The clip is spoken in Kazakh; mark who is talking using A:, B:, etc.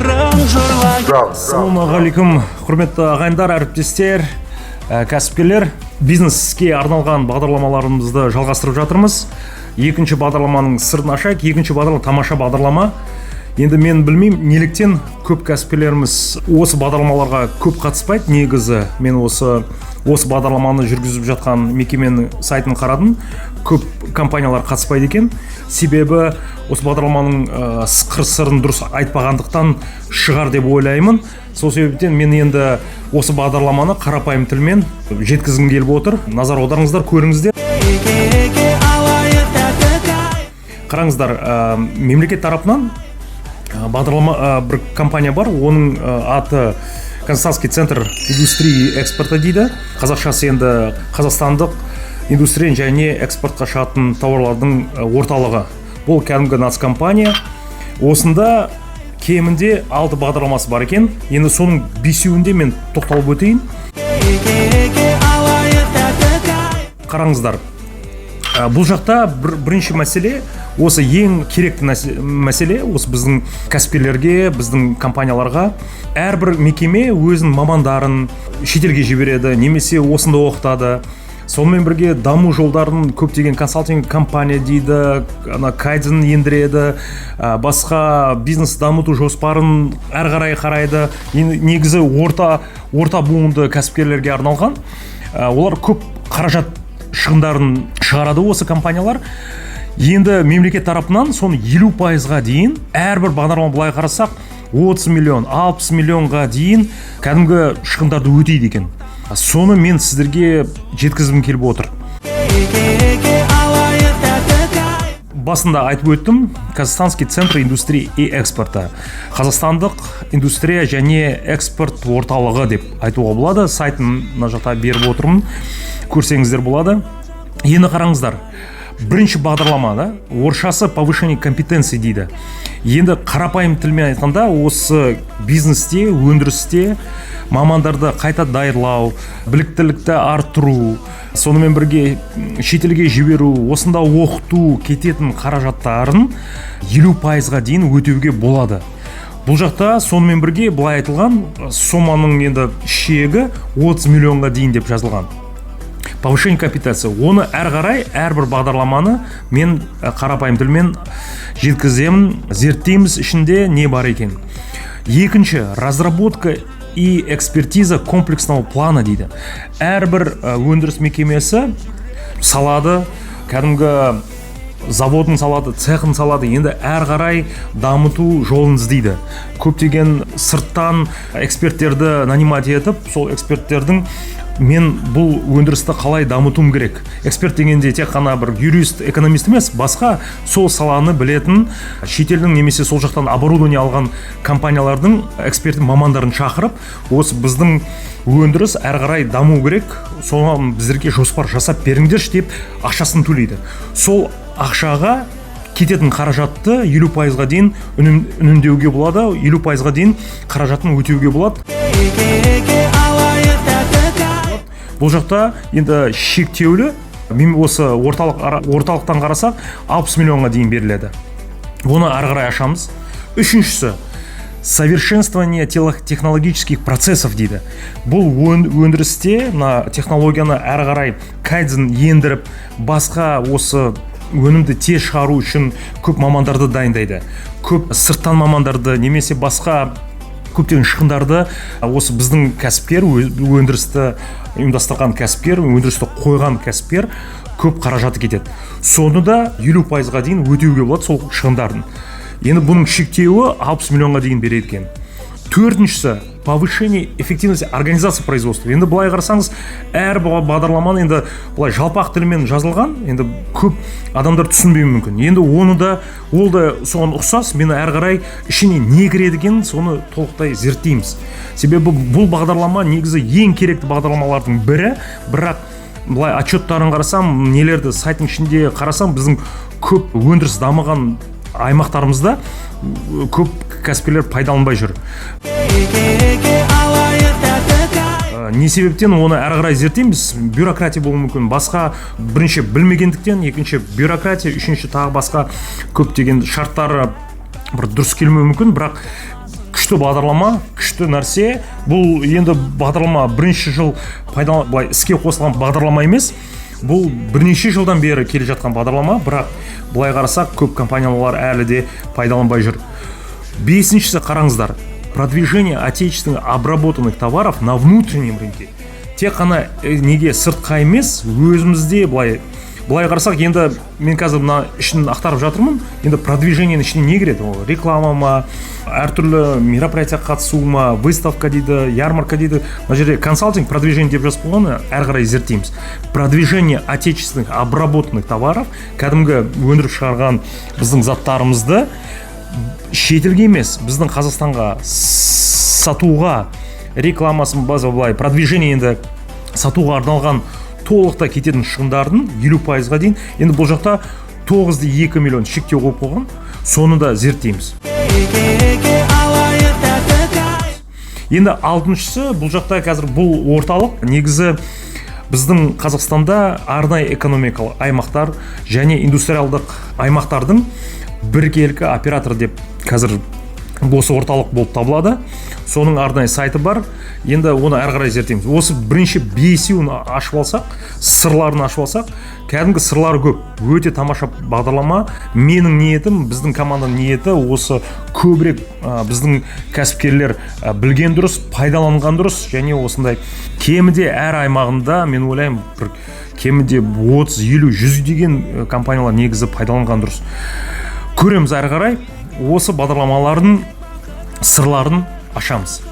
A: Ассалаумағалейкум, құрметті ағайындар, әріптестер, кәсіпкерлер. Бизнеске арналған бағдарламаларымызды жалғастырып жатырмыз. Екінші бағдарламаның сырын ашайық. Екінші бағдарлама тамаша бағдарлама. Енді мен білмеймін, неліктен көп кәсіпкерлеріміз осы бағдарламаларға көп қатыспайды. Негізі мен осы бағдарламаны жүргізіп жатқан мекеменің сайтын қарадым. Көп компаниялар қатыспайды екен. Себебі осы бағдарламаның қыр-сырын дұрыс айтпағандықтан шығар деп ойлаймын. Сол себептен мен енді осы бағдарламаны қарапайым тілмен жеткізгім келіп отыр. Назар аударыңыздар, көріңіздер. Қараңыздар, мемлекет тарапынан бағдарлама бір компания бар, оның аты Казахстанский центр индустрии экспорта дейді. Қазақшасы енді қазақстандық индустрия және экспортқа шығатын тауарлардың орталығы. Бұл кәдімгі нацкомпания. Осында кемінде 6 бағдарламасы бар екен. Енді соның 5-еуінде мен тоқталып өтейін. Қараңыздар, бұл жақта бірінші мәселе, осы ең керекті мәселе, осы біздің кәсіпкерлерге, біздің компанияларға. Әрбір мекеме өзінің мамандарын шетелге жібереді, немесе осында оқытады. Сонымен бірге даму жолдарын көптеген консалтинг компания дейді, кайдзен ендіреді, басқа бизнес дамыту жоспарын әрі қарайды. Негізі орта буынды кәсіпкерлерге арналған. Олар көп қаражат шығындарын шығарады осы компаниялар. Енді мемлекет тарапынан соны 50%-ға дейін, әрбір бағдарлама былай қарасақ 30 миллион, 60 миллионға дейін кәдімгі шығындарды өтейді екен. Соны мен сіздерге жеткізгім келіп отыр. Басында айтып өттім, Казахстанский центр индустрии и экспорта. Қазақстандық индустрия және экспорт орталығы деп айтуға болады. Сайтын мына жақта беріп отырмын, көрсеңіздер болады. Енді қараңыздар, бірінші бағдарламада орысшасы повышение компетенции дейді. Енді қарапайым тілмен айтқанда, осы бизнесте, өндірісте мамандарды қайта даярлау, біліктілікті арттыру, сонымен бірге шетелге жіберу, осында оқыту кететін қаражаттарын 50%-ға дейін өтеуге болады. Бұл жақта сонымен бірге былай айтылған, соманың енді шегі 30 миллионға дейін деп жазылған. Повышение компетенции. Оны қарай әрбір бағдарламаны мен қарапайым тілмен жеткіземін, зерттейміз ішінде не бар екен. Екінші, разработка и экспертиза комплексного плана дейді. Әрбір өндіріс мекемесі салады, кәдімгі заводын салады, цехын салады, енді қарай дамыту жолын іздейді. Көптеген сырттан эксперттерді нанимать етіп, сол эксперттердің мен бұл өндірісті қалай дамытуым керек. Эксперт дегенде тек қана бір юрист, экономист емес, басқа сол саланы білетін шетелдің немесе сол жақтан оборудование алған компаниялардың эксперт мамандарын шақырып, осы біздің өндіріс қарай даму керек, соған біздерге жоспар жасап беріңдерші деп ақшасын төлейді. Сол ақшаға кететін қаражатты 50%-ға дейін үнемдеуге болады, 50%-ға дейін қаражатын өтеуге болады. Бұл жақта енді шектеулі, мен осы орталықтан қарасақ 60 миллионға дейін беріледі. Оны қарай ашамыз. Үшіншісі, совершенствование технологических процессов дейді. Бұл өндірісте технологияны қарай кайдзен ендіріп, басқа осы өнімді тез шығару үшін көп мамандарды дайындайды. Көп сырттан мамандарды немесе басқа көптеген шығындарды осы біздің кәсіпкер, өндірісті ұйымдастырған кәсіпкер, өндірісті қойған кәсіпкер көп қаражаты кетеді. Соны да 50%-ға дейін өтеуге болады сол шығындарын. Енді бұның шектеуі 60 миллионға дейін береді екен. Төртіншісі, повышение эффективности организации производства. Енді былай қарасаңыз, әр бағдарламаны енді былай жалпақ тілмен жазылған, енді көп адамдар түсінбеуі мүмкін. Енді оны да, ол да соған ұқсас, мені қарай ішіне не кіреді екен, соны толықтай зерттейміз. Себебі бұл бағдарлама негізі ең керекті бағдарламалардың бірі, бірақ былай отчеттарын қарасам, нелерді сайттың ішінде қарасам, біздің көп өндіріс дамыған аймақтарымызда көп кәсіпкерлер пайдаланбай жүр. Не себептен оны қарай зерттейміз? Бюрократия болуы мүмкін. Басқа бірінші білмегендіктен, екінші бюрократия, үшінші тағы басқа көптеген шарттары бір дұрыс келмеуі мүмкін, бірақ күшті күшті бағдарлама, күшті нәрсе. Бұл енді бағдарлама бірінші жыл былай іске қосылған бағдарлама емес. Бұл бірнеше жылдан бері келе жатқан бағдарлама, бірақ былай қарасақ көп компаниялар әлі де пайдаланбай жүр. Бесіншісі қараңыздар. Продвижение отечественных обработанных товаров на внутреннем рынке. Тек қана неге сыртқа емес, өзімізде былай қарасақ, енді мен қазір мына ішін ақтарып жатырмын. Енді продвижениенің ішіне не кіреді? Ол реклама ма, әртүрлі мероприятияға қатысу ма, выставка дейді, ярмарка дейді. Мына жерде консалтинг, продвижение деп жазып қойған, әрі қарай зерттейміз. Продвижение отечественных обработанных товаров, кәдімгі өндіріп шығарған біздің заттарымызды шетелге емес, біздің Қазақстанға сатуға, рекламасын былай продвижение енді сатуға арналған толықта кететін шығындардың 50%-ға дейін. Енді бұл жақта 9,2 миллион шектеу қойып қойған. Соны да зерттейміз. Енді алтыншысы, бұл жақта қазір бұл орталық негізі біздің Қазақстанда арнайы экономикалық аймақтар және индустриалдық аймақтардың біркелкі оператор деп қазір осы орталық болып табылады. Соның арнайы сайты бар. Енді оны әрі қарай зерттейміз. Осы бірінші бесеуін ашып алсақ, сырларын ашып алсақ, кәдімгі сырлары көп. Өте тамаша бағдарлама. Менің ниетім, біздің команданың ниеті осы көбірек біздің кәсіпкерлер білген дұрыс, пайдаланған дұрыс, және осындай кемінде әр аймағында, мен ойлаймын, бір кемінде 30, 50, 100 деген компаниялар негізі пайдаланған дұрыс. Көреміз әрі қарай, осы бағдарламалардың сырларын ашамыз.